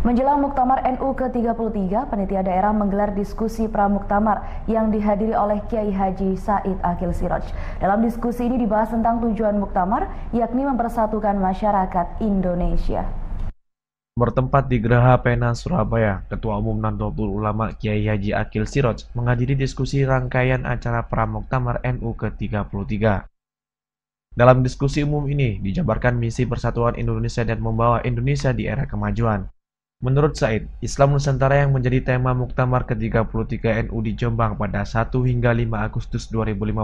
Menjelang Muktamar NU ke-33, panitia daerah menggelar diskusi pramuktamar yang dihadiri oleh Kiai Haji Said Akil Siraj. Dalam diskusi ini dibahas tentang tujuan muktamar, yakni mempersatukan masyarakat Indonesia. Bertempat di Geraha Pena, Surabaya, Ketua Umum Nahdlatul Ulama Kiai Haji Akil Siraj menghadiri diskusi rangkaian acara Pramuktamar NU ke-33. Dalam diskusi umum ini, dijabarkan misi persatuan Indonesia dan membawa Indonesia di era kemajuan. Menurut Said, Islam Nusantara yang menjadi tema Muktamar ke-33 NU di Jombang pada 1 hingga 5 Agustus 2015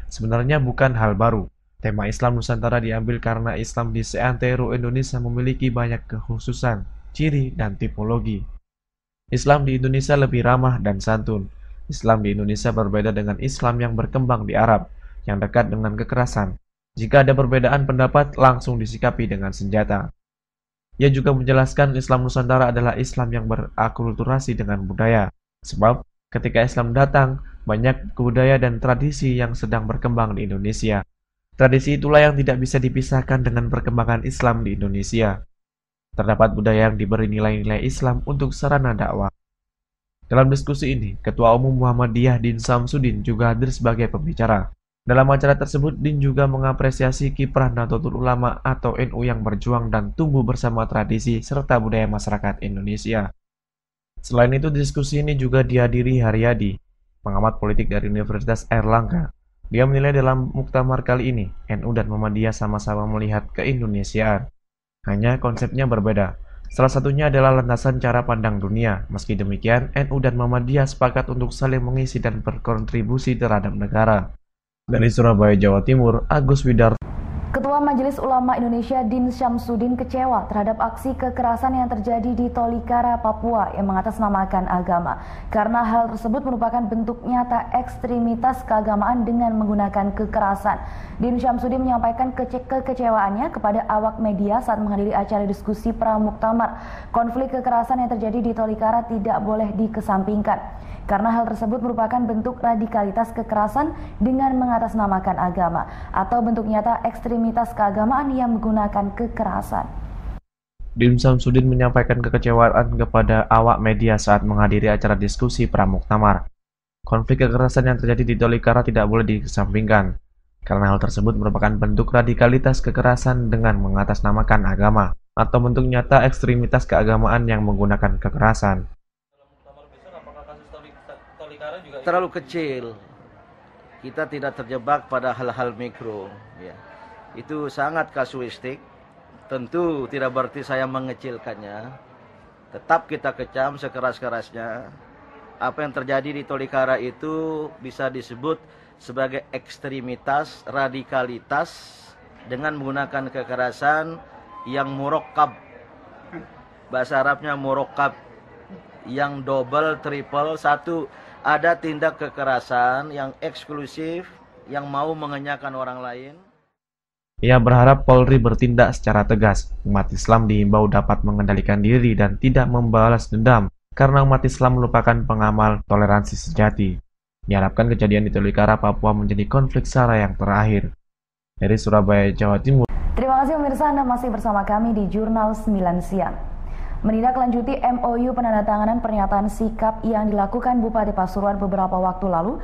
sebenarnya bukan hal baru. Tema Islam Nusantara diambil karena Islam di seantero Indonesia memiliki banyak kekhususan, ciri, dan tipologi. Islam di Indonesia lebih ramah dan santun. Islam di Indonesia berbeda dengan Islam yang berkembang di Arab, yang dekat dengan kekerasan. Jika ada perbedaan pendapat, langsung disikapi dengan senjata. Ia juga menjelaskan Islam Nusantara adalah Islam yang berakulturasi dengan budaya. Sebab, ketika Islam datang, banyak budaya dan tradisi yang sedang berkembang di Indonesia. Tradisi itulah yang tidak bisa dipisahkan dengan perkembangan Islam di Indonesia. Terdapat budaya yang diberi nilai-nilai Islam untuk sarana dakwah. Dalam diskusi ini, Ketua Umum Muhammadiyah Din Samsudin juga hadir sebagai pembicara. Dalam acara tersebut, Din juga mengapresiasi kiprah Nahdlatul Ulama atau NU yang berjuang dan tumbuh bersama tradisi serta budaya masyarakat Indonesia. Selain itu, diskusi ini juga dihadiri Haryadi, pengamat politik dari Universitas Airlangga. Dia menilai dalam muktamar kali ini, NU dan Muhammadiyah sama-sama melihat keindonesiaan. Hanya konsepnya berbeda. Salah satunya adalah landasan cara pandang dunia. Meski demikian, NU dan Muhammadiyah sepakat untuk saling mengisi dan berkontribusi terhadap negara. Dari Surabaya, Jawa Timur, Agus Widarto. Ketua Majelis Ulama Indonesia Din Syamsuddin kecewa terhadap aksi kekerasan yang terjadi di Tolikara, Papua yang mengatasnamakan agama. Karena hal tersebut merupakan bentuk nyata ekstremitas keagamaan dengan menggunakan kekerasan. Din Syamsuddin menyampaikan kekecewaannya kepada awak media saat menghadiri acara diskusi pramuktamar. Konflik kekerasan yang terjadi di Tolikara tidak boleh dikesampingkan. Karena hal tersebut merupakan bentuk radikalitas kekerasan dengan mengatasnamakan agama atau bentuk nyata ekstremitas keagamaan yang menggunakan kekerasan. Din Syamsuddin menyampaikan kekecewaan kepada awak media saat menghadiri acara diskusi pramuktamar. Konflik kekerasan yang terjadi di Tolikara tidak boleh dikesampingkan, karena hal tersebut merupakan bentuk radikalitas kekerasan dengan mengatasnamakan agama atau bentuk nyata ekstremitas keagamaan yang menggunakan kekerasan. Terlalu kecil, kita tidak terjebak pada hal-hal mikro ya. Itu sangat kasuistik. Tentu tidak berarti saya mengecilkannya. Tetap kita kecam sekeras-kerasnya. Apa yang terjadi di Tolikara itu bisa disebut sebagai ekstremitas, radikalitas dengan menggunakan kekerasan yang murokkab. Bahasa Arabnya murokkab, yang double, triple, satu. Ada tindak kekerasan yang eksklusif, yang mau mengenyahkan orang lain. Ia berharap Polri bertindak secara tegas. Umat Islam diimbau dapat mengendalikan diri dan tidak membalas dendam, karena umat Islam merupakan pengamal toleransi sejati. Diharapkan kejadian di Tolikara, Papua menjadi konflik SARA yang terakhir. Dari Surabaya, Jawa Timur. Terima kasih pemirsa, Anda masih bersama kami di Jurnal 9 Siang. Menindaklanjuti MOU penandatanganan pernyataan sikap yang dilakukan Bupati Pasuruan beberapa waktu lalu,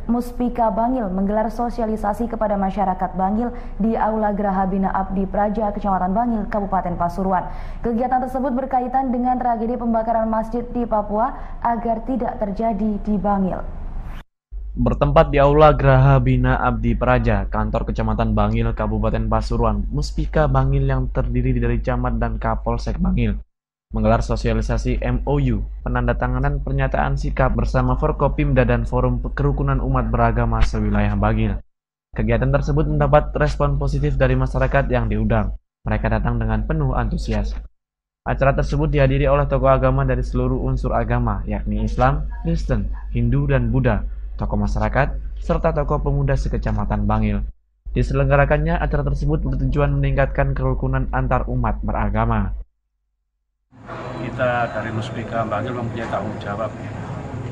Muspika Bangil menggelar sosialisasi kepada masyarakat Bangil di Aula Geraha Bina Abdi Praja, Kecamatan Bangil, Kabupaten Pasuruan. Kegiatan tersebut berkaitan dengan tragedi pembakaran masjid di Papua agar tidak terjadi di Bangil. Bertempat di Aula Geraha Bina Abdi Praja, kantor Kecamatan Bangil, Kabupaten Pasuruan, Muspika Bangil yang terdiri dari Camat dan Kapolsek Bangil menggelar sosialisasi MOU penandatanganan pernyataan sikap bersama Forkopimda dan Forum Kerukunan Umat Beragama sewilayah Bangil. Kegiatan tersebut mendapat respon positif dari masyarakat yang diundang. Mereka datang dengan penuh antusias. Acara tersebut dihadiri oleh tokoh agama dari seluruh unsur agama, yakni Islam, Kristen, Hindu, dan Buddha, tokoh masyarakat, serta tokoh pemuda sekecamatan Bangil. Diselenggarakannya acara tersebut bertujuan meningkatkan kerukunan antar umat beragama. Kita dari Muspika Bangil mempunyai tanggung jawab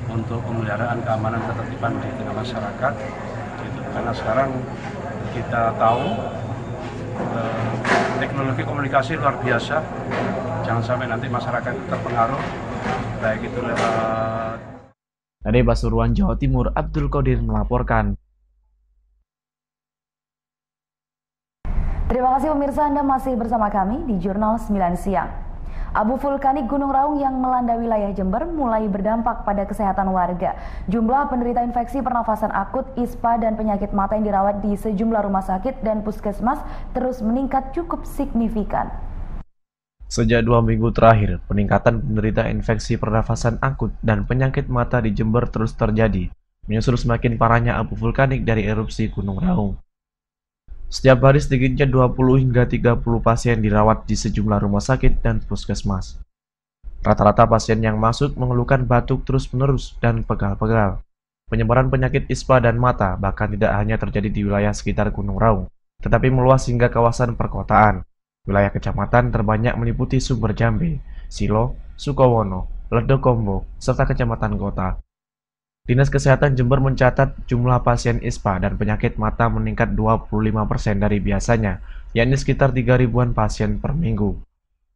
untuk pemeliharaan keamanan ketertiban di tengah masyarakat. Karena sekarang kita tahu teknologi komunikasi luar biasa. Jangan sampai nanti masyarakat terpengaruh, baik itu lewat. Dari Pasuruan, Jawa Timur, Abdul Qadir melaporkan. Terima kasih pemirsa, Anda masih bersama kami di Jurnal 9 Siang. Abu vulkanik Gunung Raung yang melanda wilayah Jember mulai berdampak pada kesehatan warga. Jumlah penderita infeksi pernafasan akut, ISPA, dan penyakit mata yang dirawat di sejumlah rumah sakit dan puskesmas terus meningkat cukup signifikan. Sejak 2 minggu terakhir, peningkatan penderita infeksi pernafasan akut dan penyakit mata di Jember terus terjadi, menyusul semakin parahnya abu vulkanik dari erupsi Gunung Raung. Setiap hari sedikitnya 20 hingga 30 pasien dirawat di sejumlah rumah sakit dan puskesmas. Rata-rata pasien yang masuk mengeluhkan batuk terus-menerus dan pegal-pegal. Penyebaran penyakit ISPA dan mata bahkan tidak hanya terjadi di wilayah sekitar Gunung Raung, tetapi meluas hingga kawasan perkotaan. Wilayah kecamatan terbanyak meliputi Sumber Jambe, Silo, Sukowono, Ledokombo, serta kecamatan kota. Dinas Kesehatan Jember mencatat jumlah pasien ISPA dan penyakit mata meningkat 25% dari biasanya, yakni sekitar 3.000-an pasien per minggu.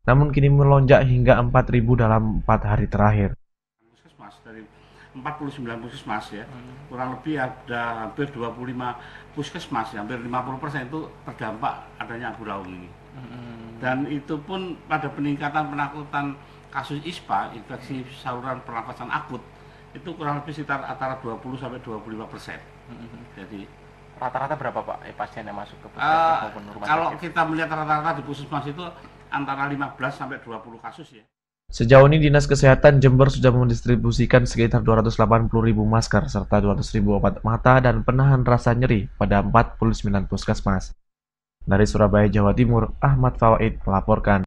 Namun kini melonjak hingga 4.000 dalam 4 hari terakhir. Puskesmas dari 49 puskesmas ya, kurang lebih ada hampir 25 puskesmas, ya, hampir 50% itu terdampak adanya Abu Raung ini. Dan itu pun pada peningkatan penakutan kasus ISPA, infeksi saluran pernafasan akut, itu kurang lebih sekitar antara 20-25%. Jadi rata-rata berapa Pak pasien yang masuk ke puskesmas maupun rumah sakit? Kalau kita melihat rata-rata di puskesmas itu antara 15-20 kasus ya. Sejauh ini Dinas Kesehatan Jember sudah mendistribusikan sekitar 280.000 masker serta 200.000 obat mata dan penahan rasa nyeri pada 49 puskesmas. Dari Surabaya, Jawa Timur, Ahmad Fawaid melaporkan.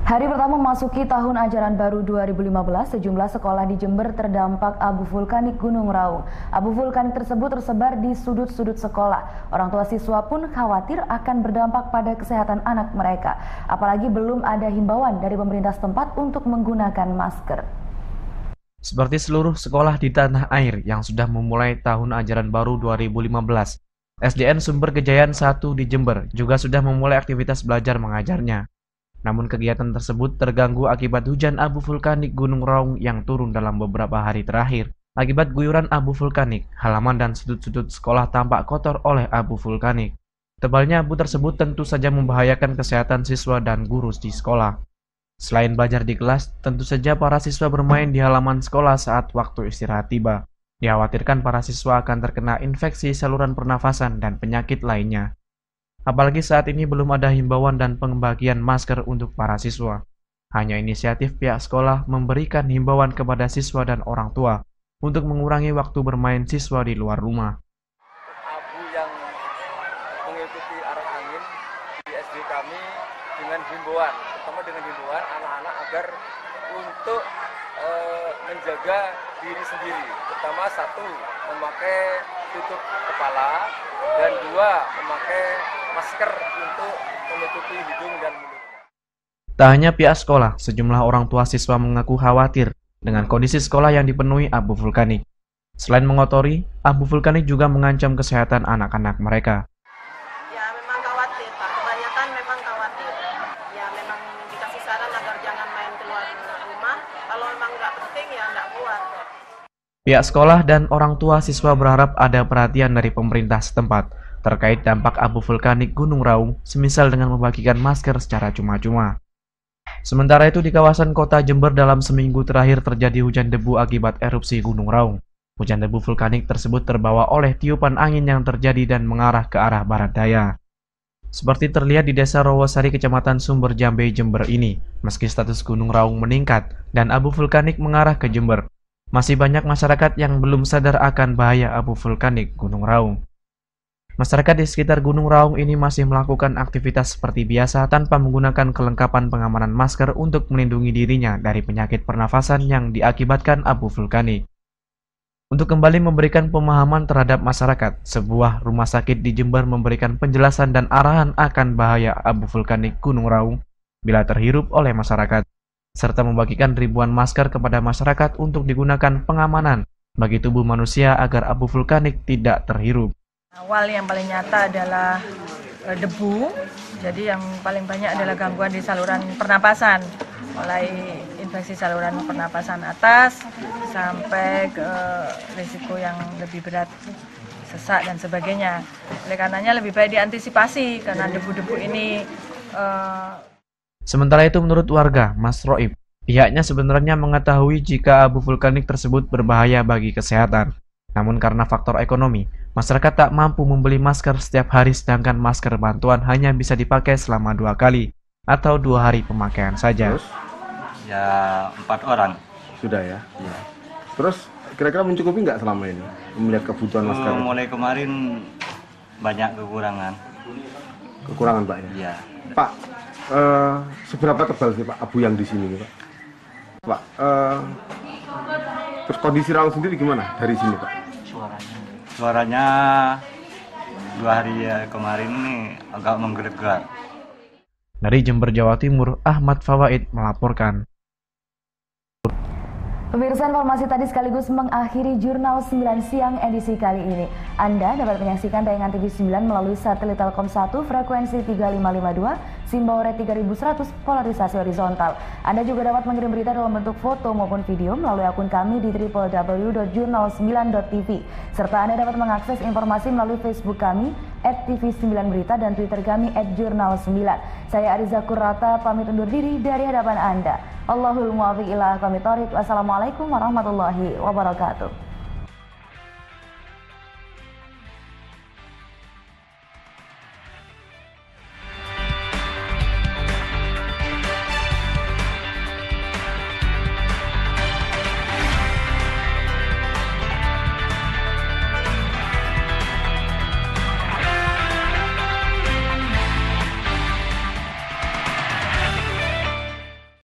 Hari pertama memasuki tahun ajaran baru 2015, sejumlah sekolah di Jember terdampak abu vulkanik Gunung Raung. Abu vulkanik tersebut tersebar di sudut-sudut sekolah. Orang tua siswa pun khawatir akan berdampak pada kesehatan anak mereka. Apalagi belum ada himbauan dari pemerintah setempat untuk menggunakan masker. Seperti seluruh sekolah di tanah air yang sudah memulai tahun ajaran baru 2015, SDN Sumber Kejayaan 1 di Jember juga sudah memulai aktivitas belajar mengajarnya. Namun kegiatan tersebut terganggu akibat hujan abu vulkanik Gunung Raung yang turun dalam beberapa hari terakhir. Akibat guyuran abu vulkanik, halaman dan sudut-sudut sekolah tampak kotor oleh abu vulkanik. Tebalnya abu tersebut tentu saja membahayakan kesehatan siswa dan guru di sekolah. Selain belajar di kelas, tentu saja para siswa bermain di halaman sekolah saat waktu istirahat tiba. Dikhawatirkan para siswa akan terkena infeksi saluran pernafasan dan penyakit lainnya. Apalagi saat ini belum ada himbauan dan pembagian masker untuk para siswa. Hanya inisiatif pihak sekolah memberikan himbauan kepada siswa dan orang tua untuk mengurangi waktu bermain siswa di luar rumah. Abu yang mengikuti arah angin di SD kami dengan himbauan, terutama dengan himbauan anak-anak agar untuk menjaga diri sendiri, pertama satu memakai tutup kepala dan dua memakai masker untuk menutupi hidung dan mulut. Tak hanya pihak sekolah, sejumlah orang tua siswa mengaku khawatir dengan kondisi sekolah yang dipenuhi abu vulkanik. Selain mengotori, abu vulkanik juga mengancam kesehatan anak-anak mereka. Ya memang khawatir Pak, kebanyakan memang khawatir. Ya memang dikasih saran agar jangan main keluar rumah, kalau memang nggak penting ya nggak keluar. Pihak sekolah dan orang tua siswa berharap ada perhatian dari pemerintah setempat terkait dampak abu vulkanik Gunung Raung, semisal dengan membagikan masker secara cuma-cuma. Sementara itu di kawasan kota Jember dalam seminggu terakhir terjadi hujan debu akibat erupsi Gunung Raung. Hujan debu vulkanik tersebut terbawa oleh tiupan angin yang terjadi dan mengarah ke arah barat daya. Seperti terlihat di Desa Rawasari, Kecamatan Sumber Jambe, Jember ini, meski status Gunung Raung meningkat dan abu vulkanik mengarah ke Jember, masih banyak masyarakat yang belum sadar akan bahaya abu vulkanik Gunung Raung. Masyarakat di sekitar Gunung Raung ini masih melakukan aktivitas seperti biasa tanpa menggunakan kelengkapan pengamanan masker untuk melindungi dirinya dari penyakit pernafasan yang diakibatkan abu vulkanik. Untuk kembali memberikan pemahaman terhadap masyarakat, sebuah rumah sakit di Jember memberikan penjelasan dan arahan akan bahaya abu vulkanik Gunung Raung bila terhirup oleh masyarakat, serta membagikan ribuan masker kepada masyarakat untuk digunakan pengamanan bagi tubuh manusia agar abu vulkanik tidak terhirup. Awal yang paling nyata adalah debu. Jadi yang paling banyak adalah gangguan di saluran pernapasan, mulai infeksi saluran pernapasan atas sampai ke risiko yang lebih berat, sesak dan sebagainya. Oleh karenanya lebih baik diantisipasi karena debu-debu ini. Sementara itu menurut warga, Mas Roib, pihaknya sebenarnya mengetahui jika abu vulkanik tersebut berbahaya bagi kesehatan. Namun karena faktor ekonomi, masyarakat tak mampu membeli masker setiap hari sedangkan masker bantuan hanya bisa dipakai selama 2 kali atau 2 hari pemakaian saja. Terus? Ya 4 orang. Sudah ya? Iya. Terus kira-kira mencukupi nggak selama ini melihat kebutuhan masker? Mulai kemarin banyak kekurangan. Kekurangan Pak ya? Iya. Pak, seberapa tebal sih Pak abu yang di sini Pak? Pak, terus kondisi Raung sendiri gimana dari sini Pak? Suaranya 2 hari kemarin ini agak menggelegar. Dari Jember, Jawa Timur, Ahmad Fawaid melaporkan. Pemirsa, informasi tadi sekaligus mengakhiri Jurnal 9 Siang edisi kali ini. Anda dapat menyaksikan tayangan TV 9 melalui satelit Telkom 1 frekuensi 3552, simbol rate 3100 polarisasi horizontal. Anda juga dapat mengirim berita dalam bentuk foto maupun video melalui akun kami di www.jurnal9.tv. Serta Anda dapat mengakses informasi melalui Facebook kami @TV9berita dan Twitter kami @jurnal9. Saya Ariza Kurrata pamit undur diri dari hadapan Anda. Allahul muwaffiq ila aqwamit thoriq. Wassalamualaikum warahmatullahi wabarakatuh.